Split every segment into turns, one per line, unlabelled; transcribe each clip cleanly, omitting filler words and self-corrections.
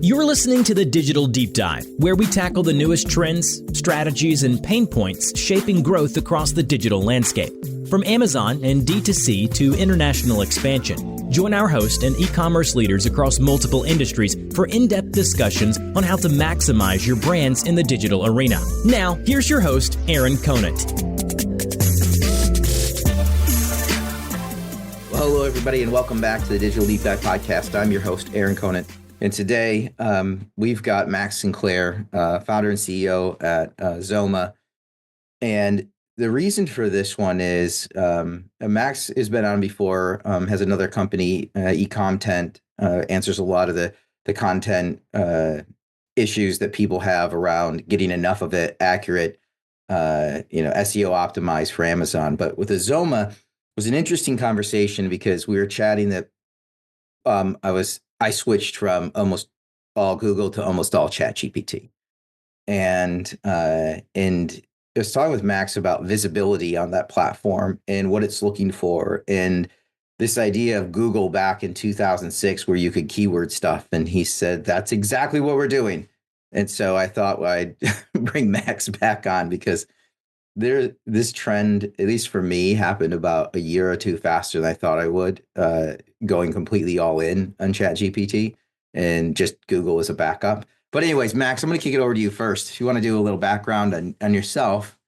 You're listening to the Digital Deep Dive, where we tackle the newest trends, strategies, and pain points shaping growth across the digital landscape. From Amazon and D2C to international expansion, join our host and e-commerce leaders across multiple industries for in-depth discussions on how to maximize your brands in the digital arena. Now, here's your host, Aaron Conant.
Well, hello, everybody, and welcome back to the Digital Deep Dive podcast. I'm your host, Aaron Conant. And today, we've got Max Sinclair, founder and CEO at Azoma. And the reason for this one is Max has been on before, has another company, eCommerce, answers a lot of the content issues that people have around getting enough of it accurate, SEO optimized for Amazon. But with Azoma, it was an interesting conversation because we were chatting that I switched from almost all Google to almost all ChatGPT. And I was talking with Max about visibility on that platform and what it's looking for. And this idea of Google back in 2006, where you could keyword stuff. And he said, that's exactly what we're doing. And so I thought I'd bring Max back on because this trend, at least for me, happened about a year or two faster than I thought I would, going completely all in on ChatGPT and just Google as a backup. But anyways, Max, I'm going to kick it over to you first. If you want to do a little background on yourself,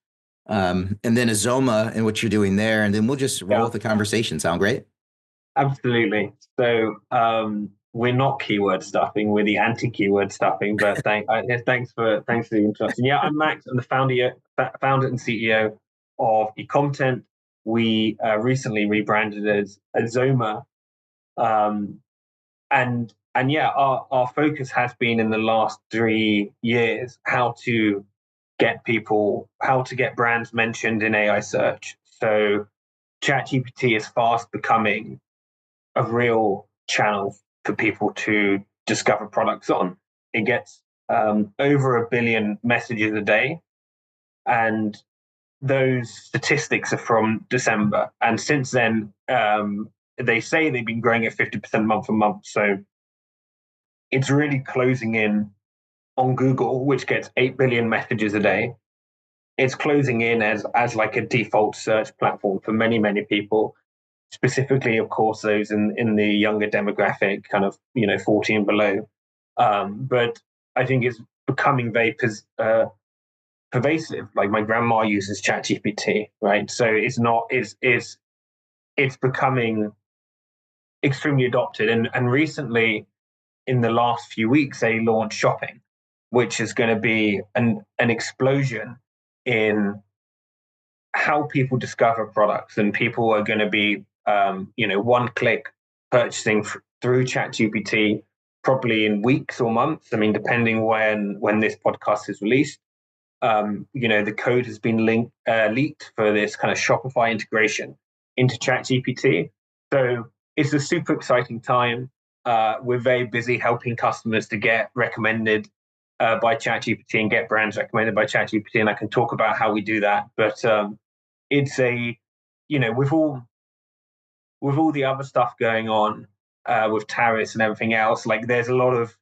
and then Azoma and what you're doing there, and then we'll just roll with the conversation. Sound great?
Absolutely. So we're not keyword stuffing; we're the anti-keyword stuffing. But thanks for the introduction. Yeah, I'm Max. I'm the founder and CEO of eCommerce. We recently rebranded as Azoma, and yeah, our focus has been in the last 3 years how to get brands mentioned in AI search. So ChatGPT is fast becoming a real channel for people to discover products on. It gets over 1 billion messages a day, and those statistics are from December. And since then, they say they've been growing at 50% month on month. So it's really closing in on Google, which gets 8 billion messages a day. It's closing in as like a default search platform for many, many people, specifically, of course, those in the younger demographic, kind of, 40 and below. But I think it's becoming very pervasive. Like my grandma uses ChatGPT, right? So it's becoming extremely adopted. And recently, in the last few weeks, they launched shopping, which is going to be an explosion in how people discover products, and people are going to be one-click purchasing through ChatGPT, probably in weeks or months. I mean, depending when this podcast is released. The code has been leaked for this kind of Shopify integration into ChatGPT. So it's a super exciting time. We're very busy helping customers to get recommended by ChatGPT and get brands recommended by ChatGPT, and I can talk about how we do that. But it's with all the other stuff going on with tariffs and everything else, like there's a lot of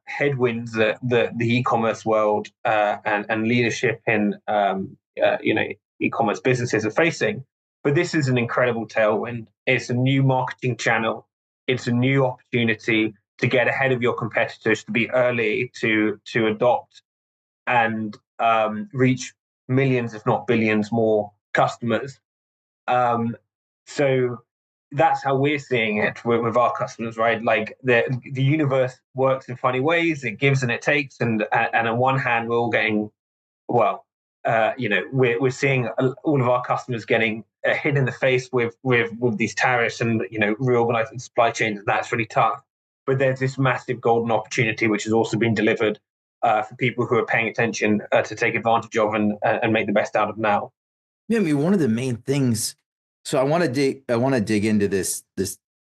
headwinds that the e-commerce world and leadership in e-commerce businesses are facing. But this is an incredible tailwind. It's a new marketing channel. It's a new opportunity to get ahead of your competitors, to be early, to adopt and reach millions, if not billions, more customers. So that's how we're seeing it with our customers, right? Like the universe works in funny ways. It gives and it takes, and on one hand, we're all getting we're seeing all of our customers getting hit in the face with these tariffs and reorganizing supply chains, and that's really tough. But there's this massive golden opportunity which has also been delivered for people who are paying attention to take advantage of and make the best out of now.
Yeah, I mean, one of the main things. So I want to dig into this,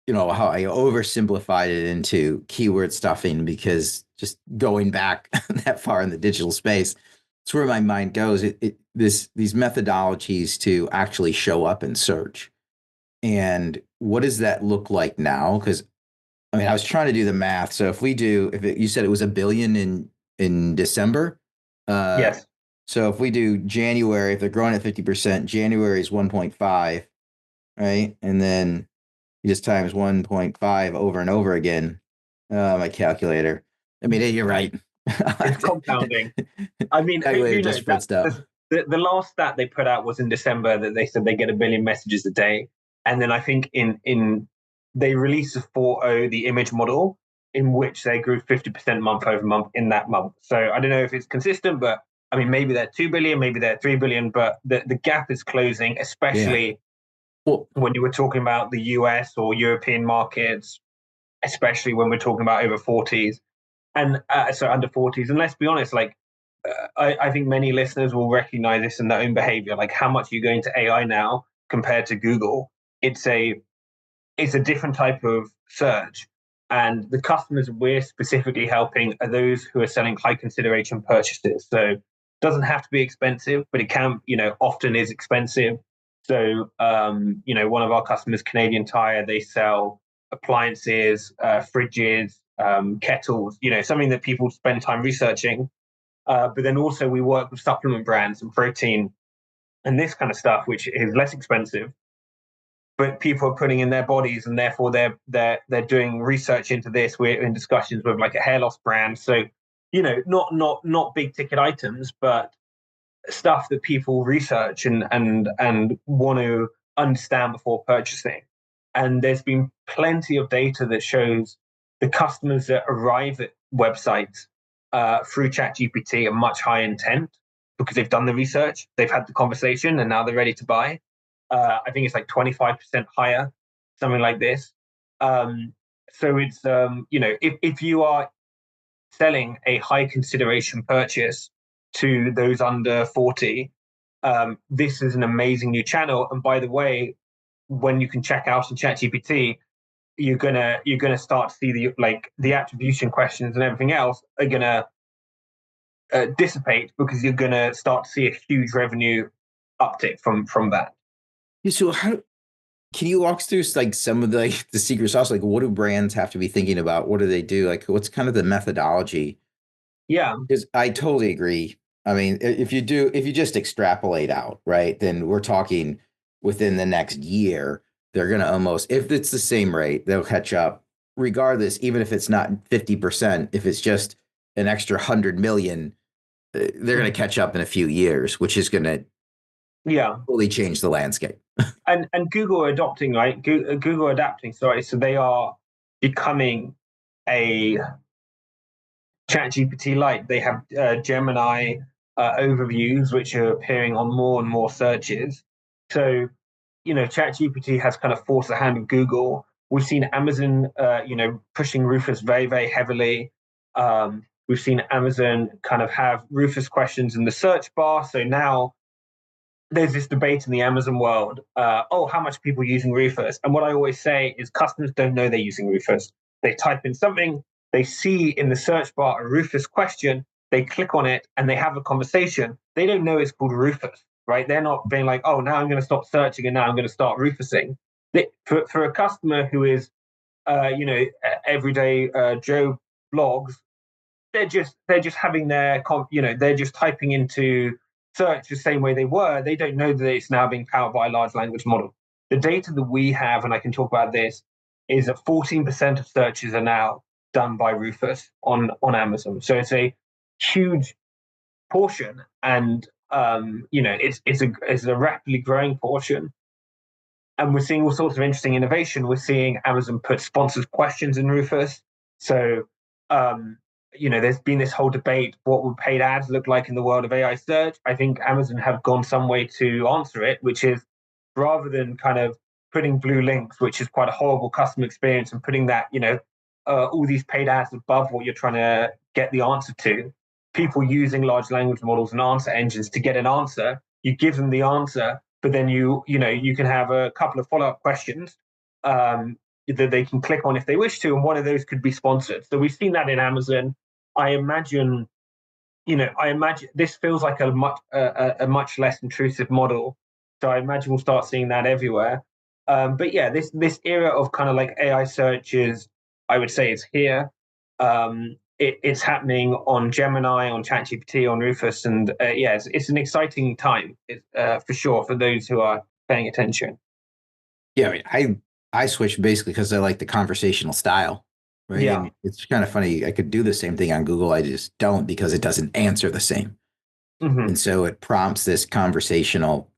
how I oversimplified it into keyword stuffing, because just going back that far in the digital space, it's where my mind goes. These methodologies to actually show up in search, and what does that look like now? Because I mean, I was trying to do the math. So if we do, you said it was $1 billion in December. Uh,
Yes.
so if we do January, if they're growing at 50%, January is 1.5, right? And then you just times 1.5 over and over again. My calculator. I mean, you're right.
It's compounding. I mean,
Calculator
who
just
knows?
fritzed up.
The last stat they put out was in December that they said they get 1 billion messages a day. And then I think in they released a 4.0, the image model, in which they grew 50% month over month in that month. So I don't know if it's consistent, but I mean, maybe they're 2 billion, maybe they're 3 billion, but the gap is closing, especially
Well,
when you were talking about the US or European markets, especially when we're talking about over 40s and so under 40s. And let's be honest, like I think many listeners will recognize this in their own behavior. Like, how much are you going to AI now compared to Google? It's a different type of search, and the customers we're specifically helping are those who are selling high consideration purchases. So it doesn't have to be expensive, but it can, often is expensive. So one of our customers, Canadian Tire, they sell appliances, fridges, kettles, something that people spend time researching. But then also we work with supplement brands and protein and this kind of stuff, which is less expensive, but people are putting in their bodies, and therefore they're doing research into this. We're in discussions with like a hair loss brand, so not big ticket items, but stuff that people research and want to understand before purchasing. And there's been plenty of data that shows the customers that arrive at websites through ChatGPT are much higher intent because they've done the research, they've had the conversation, and now they're ready to buy. I think it's like 25% higher, something like this. So it's if you are selling a high consideration purchase to those under 40, this is an amazing new channel. And by the way, when you can check out in ChatGPT, you're gonna start to see the attribution questions and everything else are gonna dissipate, because you're gonna start to see a huge revenue uptick from that.
Yeah, so how can you walk us through like some of the secret sauce? Like, what do brands have to be thinking about? What do they do? Like, what's kind of the methodology?
Yeah,
Because I totally agree. I mean, if you just extrapolate out, right, then we're talking within the next year, they're going to almost, if it's the same rate, they'll catch up regardless, even if it's not 50%, if it's just an extra 100 million, they're going to catch up in a few years, which is going to fully change the landscape.
and Google are adopting, right? Google adapting, sorry. So they are becoming a ChatGPT like. They have Gemini overviews, which are appearing on more and more searches. So, ChatGPT has kind of forced the hand of Google. We've seen Amazon, pushing Rufus very, very heavily. We've seen Amazon kind of have Rufus questions in the search bar. So now there's this debate in the Amazon world. How much people are using Rufus? And what I always say is customers don't know they're using Rufus. They type in something, they see in the search bar a Rufus question, they click on it and they have a conversation. They don't know it's called Rufus, right? They're not being like, oh, now I'm going to stop searching and now I'm going to start Rufusing. For a customer who is, everyday Joe blogs, they're just having they're just typing into search the same way they were. They don't know that it's now being powered by a large language model. The data that we have, and I can talk about this, is that 14% of searches are now done by Rufus on Amazon. So it's a huge portion, and it's a rapidly growing portion. And we're seeing all sorts of interesting innovation. We're seeing Amazon put sponsored questions in Rufus. So there's been this whole debate: what would paid ads look like in the world of AI search? I think Amazon have gone some way to answer it, which is rather than kind of putting blue links, which is quite a horrible customer experience, and putting that, all these paid ads above what you're trying to get the answer to, people using large language models and answer engines to get an answer. You give them the answer, but then you can have a couple of follow-up questions that they can click on if they wish to, and one of those could be sponsored. So we've seen that in Amazon. I imagine this feels like a much less intrusive model. So I imagine we'll start seeing that everywhere. But yeah, this era of kind of like AI searches, I would say it's here. It's happening on Gemini, on ChatGPT, on Rufus, and it's an exciting time for sure for those who are paying attention.
Yeah, I switched basically because I like the conversational style, right?
Yeah.
And it's kind of funny. I could do the same thing on Google. I just don't because it doesn't answer the same.
Mm-hmm.
And so it prompts this conversational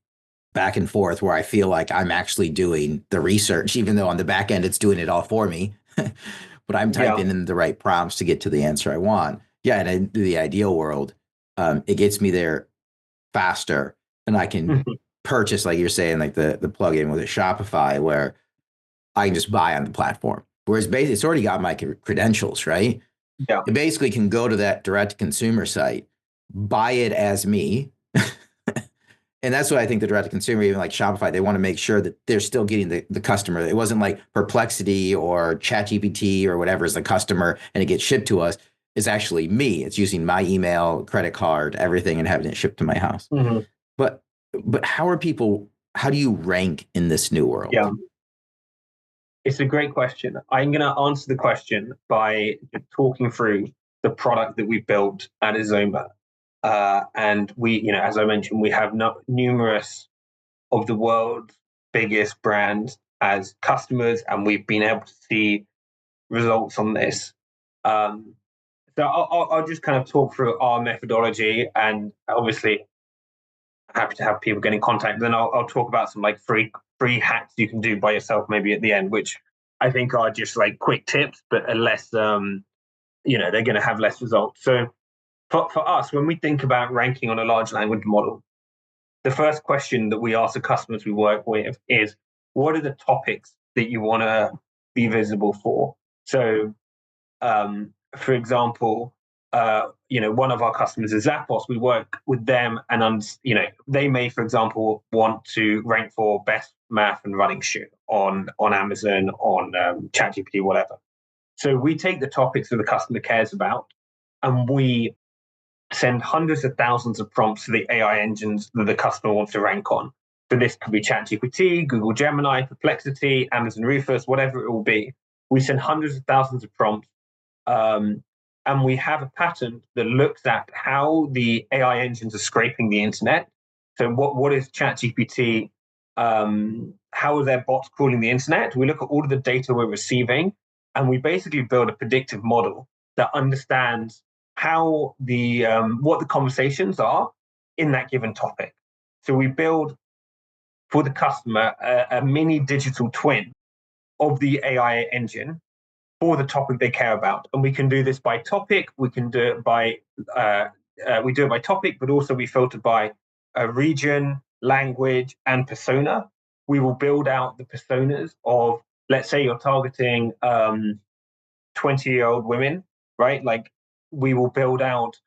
back and forth where I feel like I'm actually doing the research, even though on the back end it's doing it all for me. But I'm typing in the right prompts to get to the answer I want. Yeah, and in the ideal world, it gets me there faster, and I can purchase, like you're saying, like the plugin with a Shopify, where I can just buy on the platform. Whereas basically, it's already got my credentials, right?
Yeah.
It basically can go to that direct consumer site, buy it as me. And that's what I think the direct to consumer, even like Shopify, they want to make sure that they're still getting the customer. It wasn't like Perplexity or ChatGPT or whatever is the customer and it gets shipped to us. It's actually me. It's using my email, credit card, everything, and having it shipped to my house.
Mm-hmm.
But how do you rank in this new world?
Yeah. It's a great question. I'm going to answer the question by talking through the product that we built at Azoma. And we, as I mentioned, we have numerous of the world's biggest brands as customers, and we've been able to see results on this. So I'll just kind of talk through our methodology, and obviously happy to have people get in contact. Then I'll talk about some like free hacks you can do by yourself maybe at the end, which I think are just like quick tips, but are less, they're going to have less results. So for us, when we think about ranking on a large language model, the first question that we ask the customers we work with is, what are the topics that you want to be visible for? So, for example, one of our customers is Zappos. We work with them, and they may, for example, want to rank for best math and running shoe on Amazon, on ChatGPT, whatever. So we take the topics that the customer cares about, and we send hundreds of thousands of prompts to the AI engines that the customer wants to rank on. So this could be ChatGPT, Google Gemini, Perplexity, Amazon Rufus, whatever it will be. We send hundreds of thousands of prompts, and we have a pattern that looks at how the AI engines are scraping the internet. So what is ChatGPT? How are their bots crawling the internet? We look at all of the data we're receiving, and we basically build a predictive model that understands how what the conversations are in that given topic. So we build for the customer a mini digital twin of the AI engine for the topic they care about, and we can do this by topic. We can do it by topic, but also we filter by region, language, and persona. We will build out the personas of, let's say you're targeting 20-year-old women, right? Like we will build out,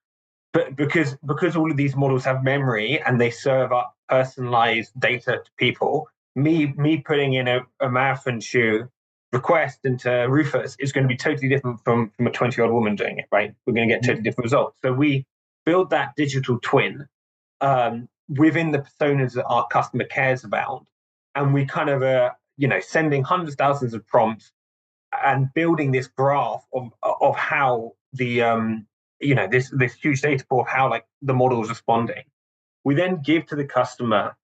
but because all of these models have memory and they serve up personalized data to people, me putting in a marathon shoe request into Rufus is going to be totally different from a 20-year-old woman doing it, right? We're going to get totally different results. So we build that digital twin within the personas that our customer cares about, and we kind of sending hundreds of thousands of prompts and building this graph of how the this huge data pool of how like the model is responding. We then give to the customer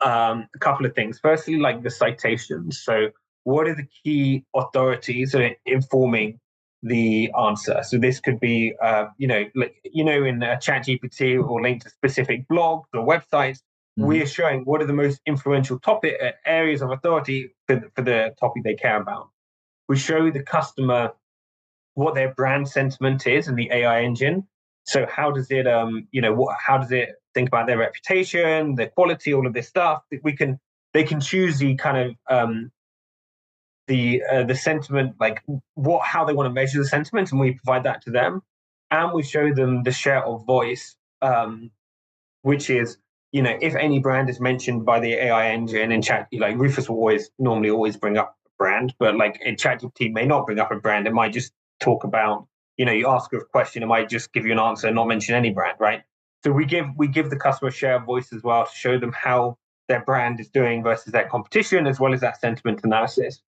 a couple of things. Firstly, like the citations. So what are the key authorities that are informing the answer? So this could be in ChatGPT or linked to specific blogs or websites. We are showing what are the most influential topic areas of authority for the topic they care about. We show the customer what their brand sentiment is in the AI engine. So how does it, how does it think about their reputation, their quality, all of this stuff? They can choose the kind of the sentiment, like how they want to measure the sentiment, and we provide that to them. And we show them the share of voice, which is, if any brand is mentioned by the AI engine in chat, like Rufus will normally always bring up a brand, but like in ChatGPT may not bring up a brand. It might just talk about, you ask a question, it might just give you an answer and not mention any brand, right? So we give the customer share of voice as well to show them how their brand is doing versus their competition, as well as that sentiment analysis.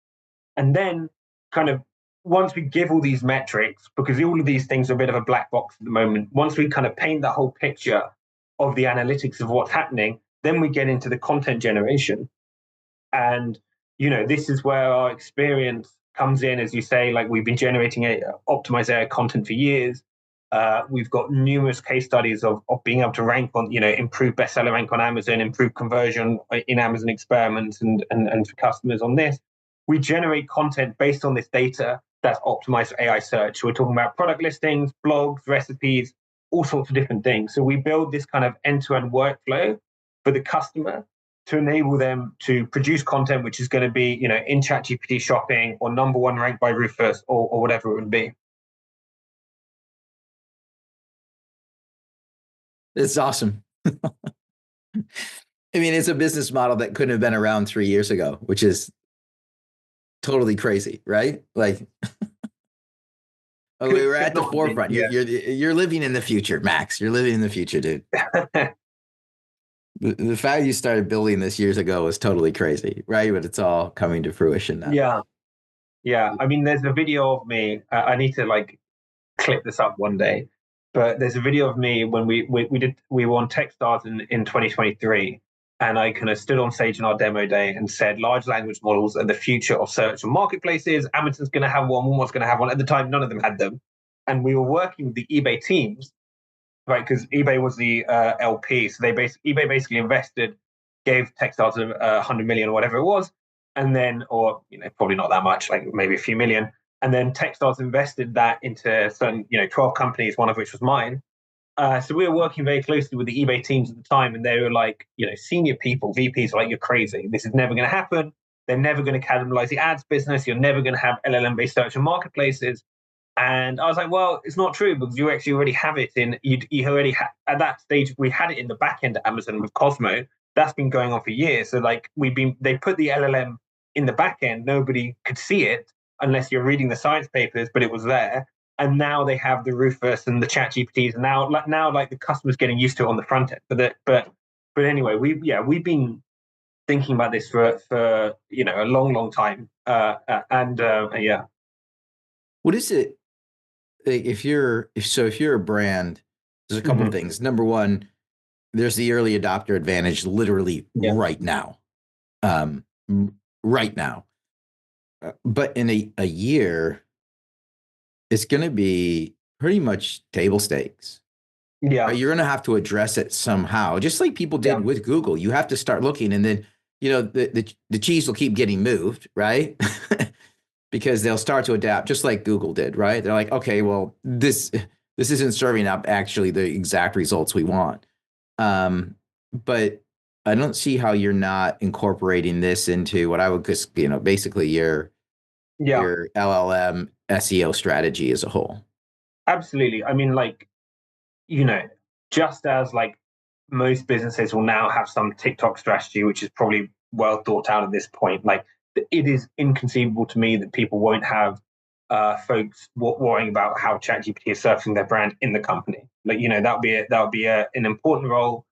And then kind of once we give all these metrics, because all of these things are a bit of a black box at the moment, once we kind of paint that whole picture of the analytics of what's happening, then we get into the content generation. And, this is where our experience comes in, as you say, like we've been generating optimized AI content for years. We've got numerous case studies of being able to rank on, improve bestseller rank on Amazon, improve conversion in Amazon experiments and for customers on this. We generate content based on this data that's optimized for AI search. So we're talking about product listings, blogs, recipes, all sorts of different things. So we build this kind of end-to-end workflow for the customer to enable them to produce content which is going to be, in ChatGPT shopping or number one ranked by Rufus or whatever it would be.
It's awesome. I mean, it's a business model that couldn't have been around 3 years ago, which is totally crazy, right? Like, we were at the forefront. Yeah. You're living in the future, Max. You're living in the future, dude. The fact you started building this years ago was totally crazy, right? But it's all coming to fruition now.
Yeah. I mean, there's a video of me. I need to clip this up one day. But there's a video of me when we were on Techstars in 2023, and I kind of stood on stage in our demo day and said, large language models are the future of search and marketplaces. Amazon's going to have one, Walmart's going to have one. At the time, none of them had them. And we were working with the eBay teams, right? Because eBay was the LP. So eBay basically invested, gave Techstars 100 million or whatever it was. And then, or probably not that much, like maybe a few million. And then Techstars invested that into certain, 12 companies, one of which was mine. So we were working very closely with the eBay teams at the time, and they were like, senior people, VPs, were like, you're crazy. This is never going to happen. They're never going to cannibalize the ads business. You're never going to have LLM-based search and marketplaces. And I was like, well, it's not true, because you actually already have it in. You already at that stage, we had it in the back end at Amazon with Cosmo. That's been going on for years. So they put the LLM in the back end. Nobody could see it unless you're reading the science papers, but it was there. And now they have the Rufus and the ChatGPTs, and now the customer's getting used to it on the front end. But anyway, we've been thinking about this for a long time. Yeah.
What is it? Like if you're a brand, there's a couple of things. Number one, there's the early adopter advantage, literally right now. Right now. But in a year, it's going to be pretty much table stakes.
Yeah.
Right? You're going to have to address it somehow, just like people did with Google. You have to start looking, and then, the cheese will keep getting moved, right? Because they'll start to adapt, just like Google did, right? They're like, okay, well, this isn't serving up actually the exact results we want. But I don't see how you're not incorporating this into what I would just, basically your LLM SEO strategy as a whole.
Absolutely. I mean, just as most businesses will now have some TikTok strategy, which is probably well thought out at this point, it is inconceivable to me that people won't have folks worrying about how ChatGPT is surfing their brand in the company. That would be an important role.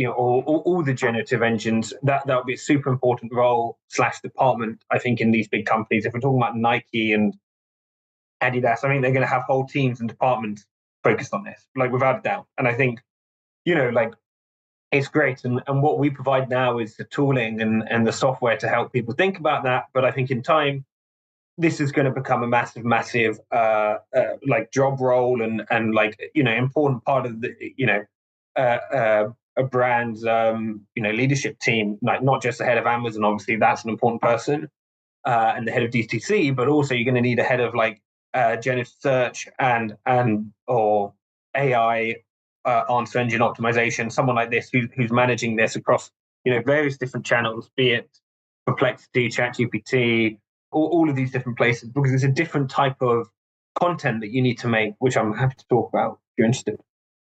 All the generative engines, that would be a super important role / department, I think, in these big companies. If we're talking about Nike and Adidas, I mean, they're going to have whole teams and departments focused on this, without a doubt. And I think, it's great. And what we provide now is the tooling and the software to help people think about that. But I think in time, this is going to become a massive job role and important part of the, a brand's leadership team, not just the head of Amazon. Obviously, that's an important person, and the head of DTC, but also you're going to need a head of generative search and or AI answer engine optimization. Someone like this who's managing this across various different channels, be it Perplexity, ChatGPT, all of these different places, because it's a different type of content that you need to make, which I'm happy to talk about if you're interested.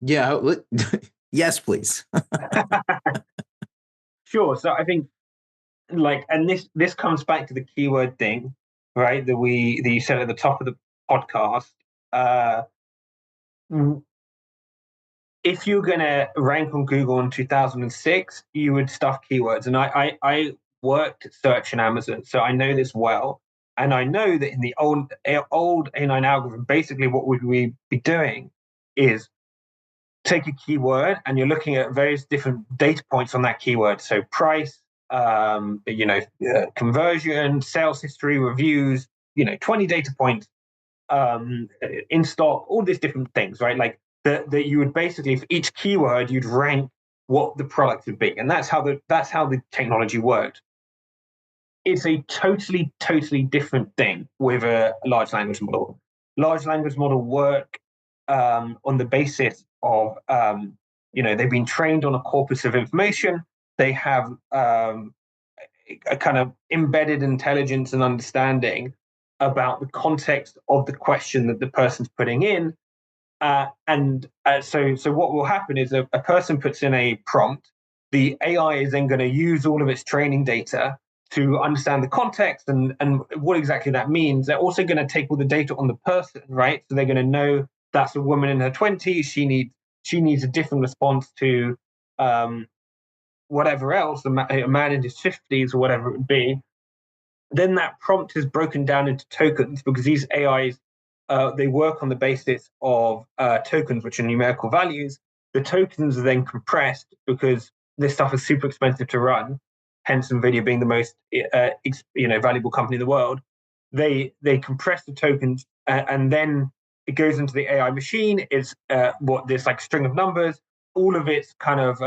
Yeah. Yes, please.
Sure. So I think and this comes back to the keyword thing, right? That you said at the top of the podcast. If you're going to rank on Google in 2006, you would stuff keywords. And I worked at search and Amazon, so I know this well. And I know that in the old A9 algorithm, basically what would we be doing is take a keyword and you're looking at various different data points on that keyword. So price, conversion, sales history, reviews, 20 data points, in stock, all these different things, right? Like that you would basically, for each keyword, you'd rank what the product would be. And that's how the technology worked. It's a totally different thing with a large language model. Large language model work on the basis of, they've been trained on a corpus of information. They have a kind of embedded intelligence and understanding about the context of the question that the person's putting in. So what will happen is a person puts in a prompt. The AI is then going to use all of its training data to understand the context and what exactly that means. They're also going to take all the data on the person, right? So they're going to know that's a woman in her 20s. She needs a different response to whatever else, a man in his 50s or whatever it would be. Then that prompt is broken down into tokens because these AIs, they work on the basis of tokens, which are numerical values. The tokens are then compressed because this stuff is super expensive to run. Hence, NVIDIA being the most valuable company in the world. They compress the tokens and then it goes into the AI machine. It's this like string of numbers. All of its kind of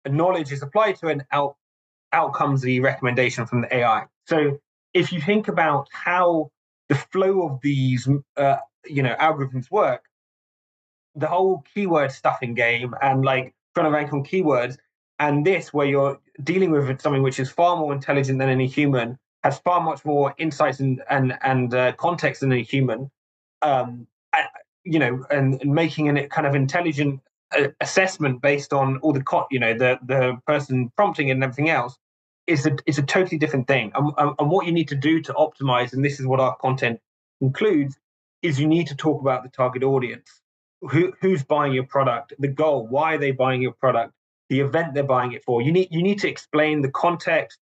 knowledge is applied to it, and out comes the recommendation from the AI. So if you think about how the flow of these algorithms work, the whole keyword stuffing game and like trying to rank on keywords, and this where you're dealing with something which is far more intelligent than any human, has far much more insights and context than any human, and making a kind of intelligent assessment based on all the person prompting it and everything else is a totally different thing. And what you need to do to optimize, and this is what our content includes, is you need to talk about the target audience, who's buying your product, the goal, why are they buying your product, the event they're buying it for. You need to explain the context,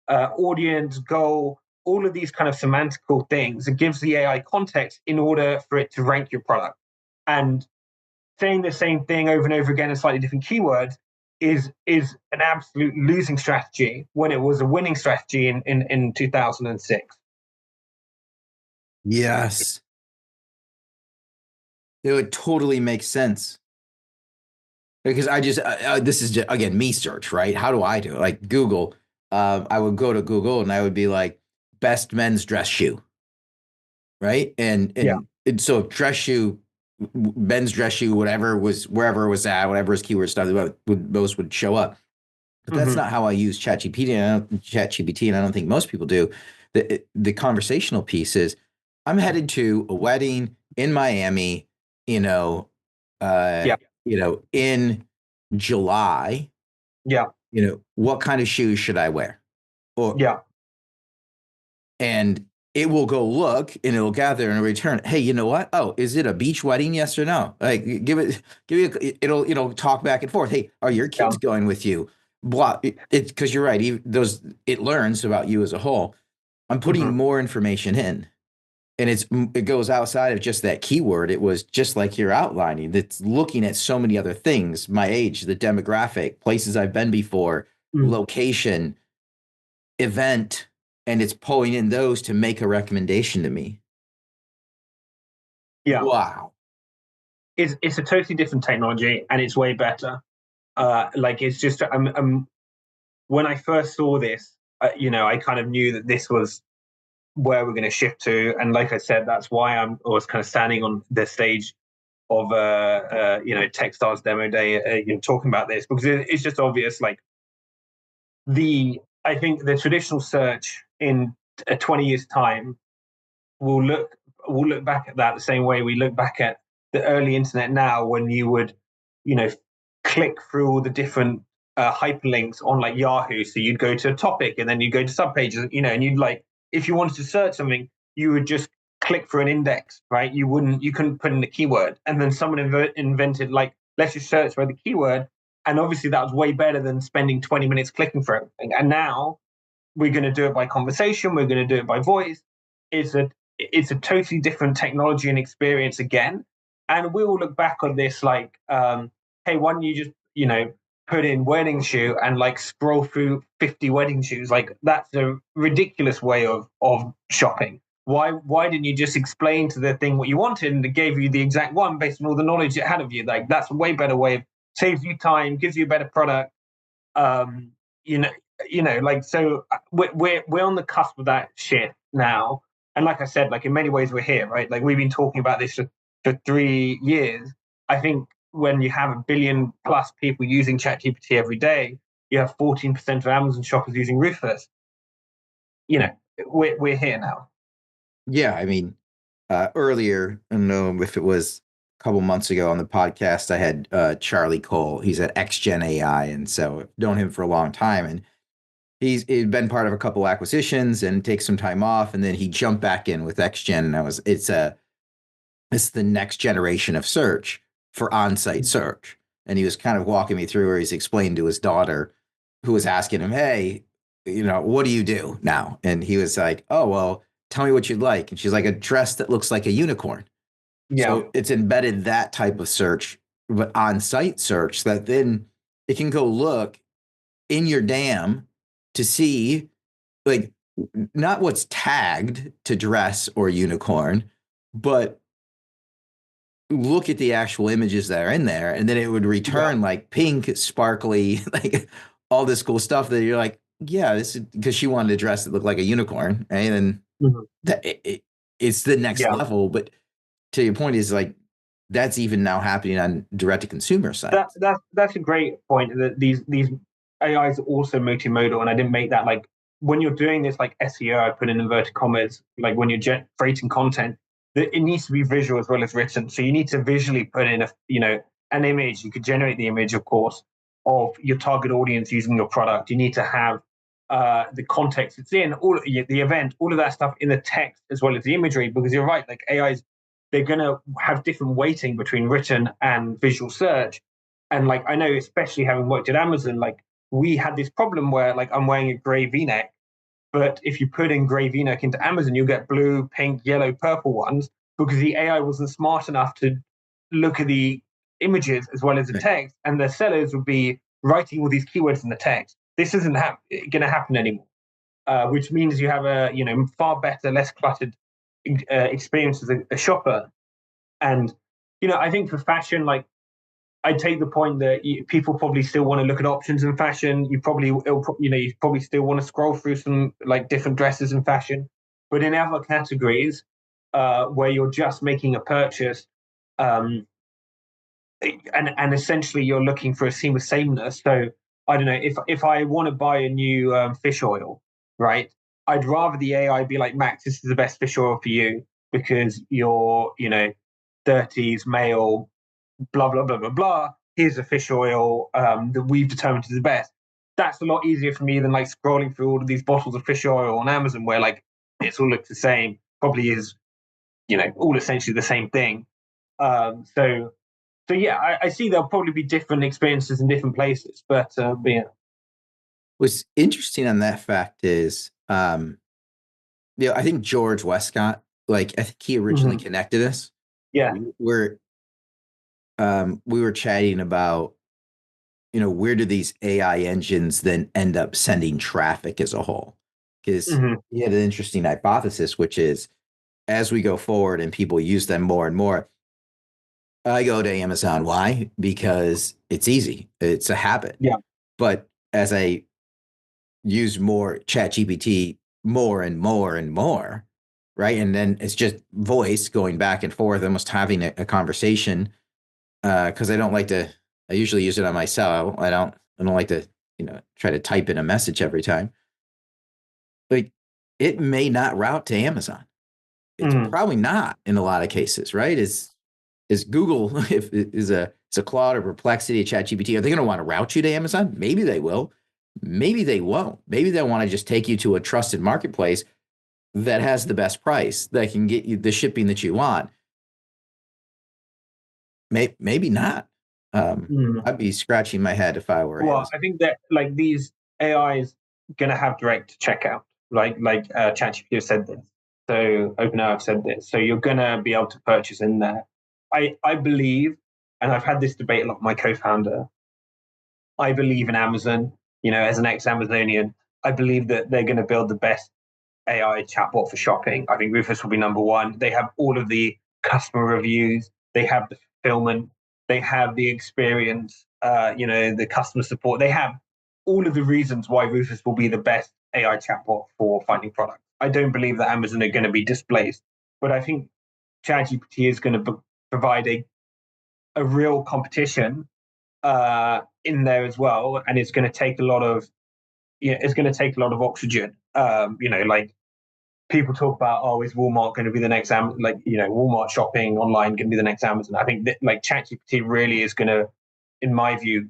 audience, goal, all of these kind of semantical things. It gives the AI context in order for it to rank your product. And saying the same thing over and over again in slightly different keywords is an absolute losing strategy when it was a winning strategy in 2006.
Yes. It would totally make sense. Because this is just, again, me search, right? How do I do it? Like Google, I would go to Google and I would be like, best men's dress shoe, right? And so dress shoe, men's dress shoe, whatever was, wherever it was at, whatever his keyword stuff, those would show up. But that's not how I use ChatGPT, and I don't think most people do. The conversational piece is, I'm headed to a wedding in Miami, in July.
Yeah.
What kind of shoes should I wear? And it will go look and it'll gather and return. Hey, you know what? Oh, is it a beach wedding? Yes or no? Like it'll talk back and forth. Hey, are your kids going with you? Blah. It's because you're right. It learns about you as a whole. I'm putting more information in, and it goes outside of just that keyword. It was just like you're outlining. It's looking at so many other things: my age, the demographic, places I've been before, location, event. And it's pulling in those to make a recommendation to me.
Yeah.
Wow.
It's a totally different technology, and it's way better. It's just when I first saw this, I kind of knew that this was where we're going to shift to, and like I said, that's why I was kind of standing on the stage of Techstars demo day, talking about this, because it's just obvious. Like I think the traditional search in 20 years' time will look back at that the same way we look back at the early internet now, when you would, click through all the different hyperlinks on like Yahoo. So you'd go to a topic and then you'd go to subpages, and you'd like, if you wanted to search something, you would just click for an index, right? You couldn't put in the keyword. And then someone invented like, let's just search by the keyword. And obviously that was way better than spending 20 minutes clicking for everything. And now we're going to do it by conversation. We're going to do it by voice. it's a totally different technology and experience again. And we will look back on this like, hey, why don't you just, put in wedding shoe and like scroll through 50 wedding shoes? Like that's a ridiculous way of shopping. Why didn't you just explain to the thing what you wanted and it gave you the exact one based on all the knowledge it had of you? Like that's a way better way. Saves you time, gives you a better product. Um, you know, like so we're on the cusp of that shit now. And like I said, like in many ways we're here, right? Like we've been talking about this for 3 years. I think when you have 1 billion plus people using ChatGPT every day, you have 14% of Amazon shoppers using Rufus. We're here now.
Yeah, I mean, earlier, I don't know if it was a couple months ago on the podcast, I had Charlie Cole. He's at XGen AI, and so I've known him for a long time, and he'd been part of a couple acquisitions and take some time off, and then he jumped back in with XGen, and it's the next generation of search for on-site search, and he was kind of walking me through where he's explained to his daughter, who was asking him, "Hey, what do you do now?" And he was like, "Oh, well, tell me what you'd like." And she's like, "A dress that looks like a unicorn."
Yeah.
So it's embedded that type of search, but on-site search that then it can go look in your dam to see like not what's tagged to dress or unicorn, but look at the actual images that are in there. And then it would return like pink, sparkly, like all this cool stuff that you're like, yeah, this is because she wanted a dress that looked like a unicorn. Right? And it's the next level. But to your point is like, that's even now happening on direct to consumer sites.
That's a great point. That these AIs are also multimodal, and I didn't make that like when you're doing this like SEO, I put in inverted commas, like when you're creating content, that it needs to be visual as well as written. So you need to visually put in an image. You could generate the image, of course, of your target audience using your product. You need to have the context it's in, all the event, all of that stuff in the text as well as the imagery. Because you're right, like AIs, they're going to have different weighting between written and visual search. And like I know, especially having worked at Amazon, like we had this problem where like I'm wearing a gray V-neck, but if you put in gray V-neck into Amazon, you'll get blue, pink, yellow, purple ones because the AI wasn't smart enough to look at the images as well as the text, and the sellers would be writing all these keywords in the text. This isn't going to happen anymore, which means you have a far better, less cluttered experience as a shopper. And I think for fashion, like I take the point that people probably still want to look at options in fashion. You probably still want to scroll through some like different dresses in fashion, but in other categories where you're just making a purchase, and essentially you're looking for a seamless sameness. So I don't know if I want to buy a new fish oil, right? I'd rather the AI be like, Max, this is the best fish oil for you because you're 30s male, blah blah blah blah blah. Here's a fish oil that we've determined is the best. That's a lot easier for me than like scrolling through all of these bottles of fish oil on Amazon where like it's all looks the same. Probably is, all essentially the same thing. So yeah, I see there'll probably be different experiences in different places, but yeah.
What's interesting on that fact is, I think George Westcott, like I think he originally connected us.
Yeah.
We were chatting about, where do these AI engines then end up sending traffic as a whole? Because he had an interesting hypothesis, which is as we go forward and people use them more and more, I go to Amazon. Why? Because it's easy. It's a habit.
Yeah.
But as I use more ChatGPT more and more and more, right? And then it's just voice going back and forth, almost having a conversation. Because I usually use it on my cell. I don't like to, try to type in a message every time. Like it may not route to Amazon. It's probably not in a lot of cases, right? Is Google, if is a Claude or Perplexity, a ChatGPT, are they going to want to route you to Amazon? Maybe they will. Maybe they won't. Maybe they want to just take you to a trusted marketplace that has the best price, that can get you the shipping that you want. Maybe not. I'd be scratching my head if I were.
Well, I think that like these AIs going to have direct checkout, like ChatGPT said this. So OpenAI have said this. So you're going to be able to purchase in there. I believe, and I've had this debate a lot with my co-founder, I believe in Amazon, as an ex-Amazonian, I believe that they're going to build the best AI chatbot for shopping. I think Rufus will be number one. They have all of the customer reviews, they have the fulfillment, they have the experience, the customer support. They have all of the reasons why Rufus will be the best AI chatbot for finding products. I don't believe that Amazon are going to be displaced, but I think ChatGPT is going to provide a real competition in there as well, and it's going to take a lot of oxygen. Like people talk about, oh, is Walmart going to be the next Walmart shopping online going to be the next Amazon? I think that like ChatGPT really is going to, in my view,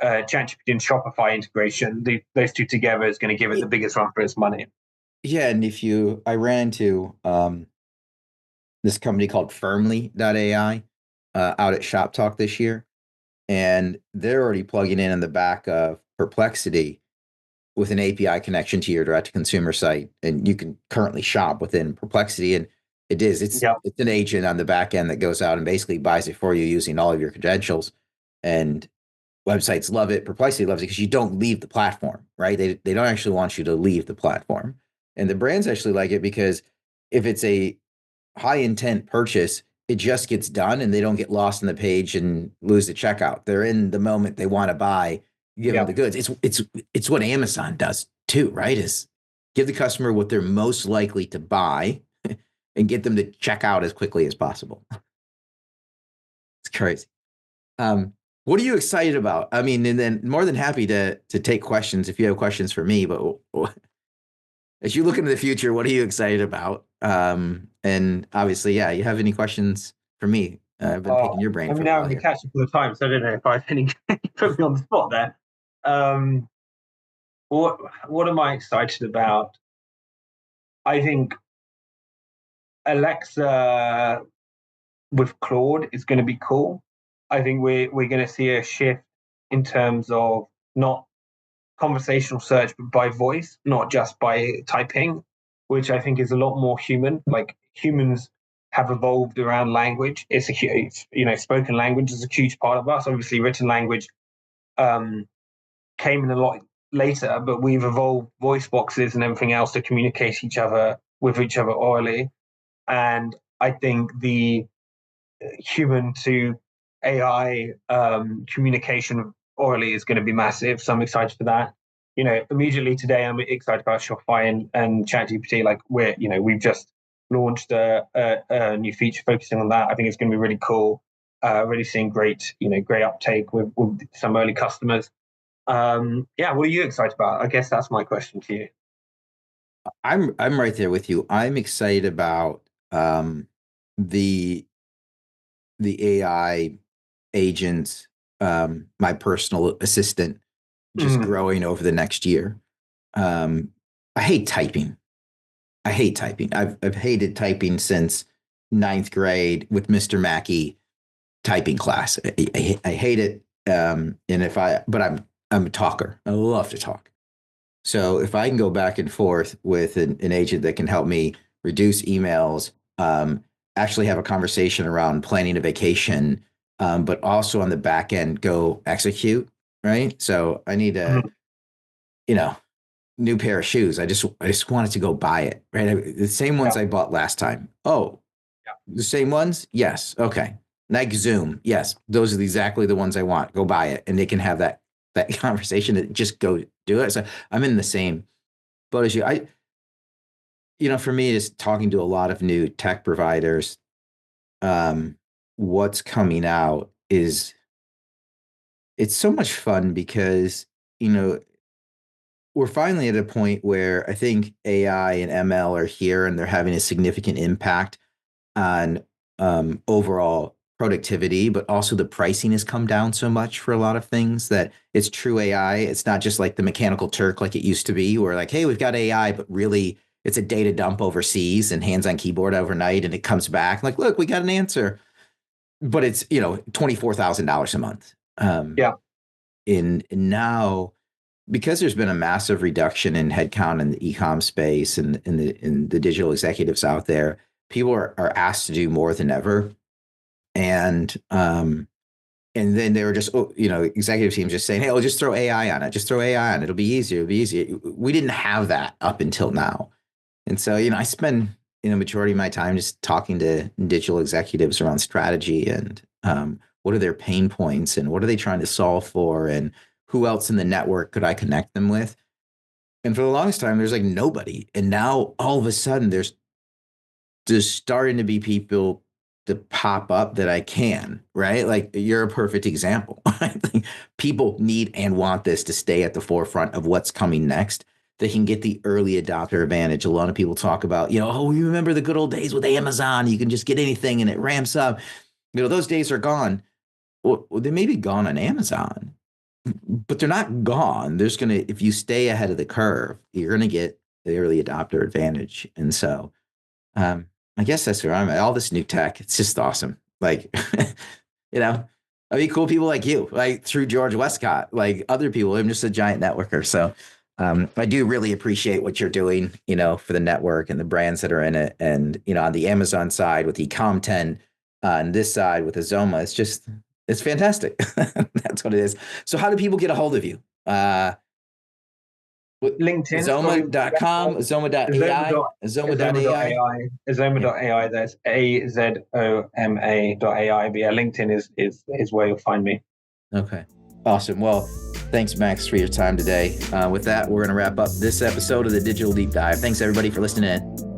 ChatGPT and Shopify integration, those two together is going to give it the biggest run for its money.
Yeah, and I ran into this company called Firmly.ai out at Shop Talk this year, and they're already plugging in the back of Perplexity with an API connection to your direct-to-consumer site, and you can currently shop within Perplexity, and it's an agent on the back end that goes out and basically buys it for you using all of your credentials, and websites love it. Perplexity loves it because you don't leave the platform, right? They don't actually want you to leave the platform, and the brands actually like it because if it's a high intent purchase, it just gets done and they don't get lost in the page and lose the checkout. They're in the moment they want to buy, give them the goods. It's what Amazon does too, right? Is give the customer what they're most likely to buy and get them to check out as quickly as possible. It's crazy. What are you excited about? I mean, and then more than happy to take questions if you have questions for me, but as you look into the future, what are you excited about? And obviously, yeah, you have any questions for me? I've been picking your brain for a while.
I've been catching for the time, so I don't know if I have any. Put me on the spot there. What am I excited about? I think Alexa with Claude is going to be cool. I think we're going to see a shift in terms of not conversational search, but by voice, not just by typing, which I think is a lot more human. Like humans have evolved around language. It's a huge, spoken language is a huge part of us. Obviously, written language came in a lot later, but we've evolved voice boxes and everything else to communicate with each other orally. And I think the human to AI communication orally is going to be massive. So I'm excited for that. Immediately today, I'm excited about Shopify and ChatGPT. Like we've just launched a new feature focusing on that. I think it's going to be really cool. Really seeing great uptake with some early customers. What are you excited about? I guess that's my question to you.
I'm right there with you. I'm excited about the AI agents, my personal assistant, just growing over the next year. I hate typing. I've hated typing since 9th grade with Mr. Mackey typing class. I hate it. But I'm a talker. I love to talk. So if I can go back and forth with an agent that can help me reduce emails, actually have a conversation around planning a vacation, but also on the back end go execute, right? So I need a, new pair of shoes. I just wanted to go buy it, right? The same ones I bought last time. Oh, the same ones? Yes. Okay. Like Zoom. Yes. Those are exactly the ones I want. Go buy it. And they can have that conversation and just go do it. So I'm in the same boat as you. For me, just talking to a lot of new tech providers, what's coming out it's so much fun because, we're finally at a point where I think AI and ML are here and they're having a significant impact on overall productivity, but also the pricing has come down so much for a lot of things that it's true AI. It's not just like the Mechanical Turk like it used to be, where like, hey, we've got AI, but really it's a data dump overseas and hands on keyboard overnight, and it comes back like, look, we got an answer, but it's $24,000 a month. And now because there's been a massive reduction in headcount in the e-com space and in the digital executives out there, people are asked to do more than ever. And then they were just, executive teams just saying, hey, just throw AI on it. Just throw AI on it. It'll be easier. It'll be easier. We didn't have that up until now. And so, I spend, majority of my time just talking to digital executives around strategy and what are their pain points and what are they trying to solve for and who else in the network could I connect them with? And for the longest time, there's like nobody. And now all of a sudden there's starting to be people to pop up that I can, right? Like you're a perfect example. People need and want this to stay at the forefront of what's coming next. They can get the early adopter advantage. A lot of people talk about, oh, you remember the good old days with Amazon. You can just get anything and it ramps up. Those days are gone. Well, they may be gone on Amazon, but they're not gone. If you stay ahead of the curve, you're going to get the early adopter advantage. And so, I guess that's where I'm at. All this new tech, it's just awesome. Like, I mean, cool people like you, like through George Westcott, like other people. I'm just a giant networker. So I do really appreciate what you're doing, for the network and the brands that are in it. And, on the Amazon side with eCom 10, on this side with Azoma, it's fantastic. That's what it is. So how do people get a hold of you?
LinkedIn.
Azoma.com, Azoma.ai, Azoma.ai.
Azoma.ai. That's AZOMA.ai. But yeah, LinkedIn is where you'll find me.
Okay. Awesome. Well, thanks, Max, for your time today. With that, we're going to wrap up this episode of the Digital Deep Dive. Thanks, everybody, for listening in.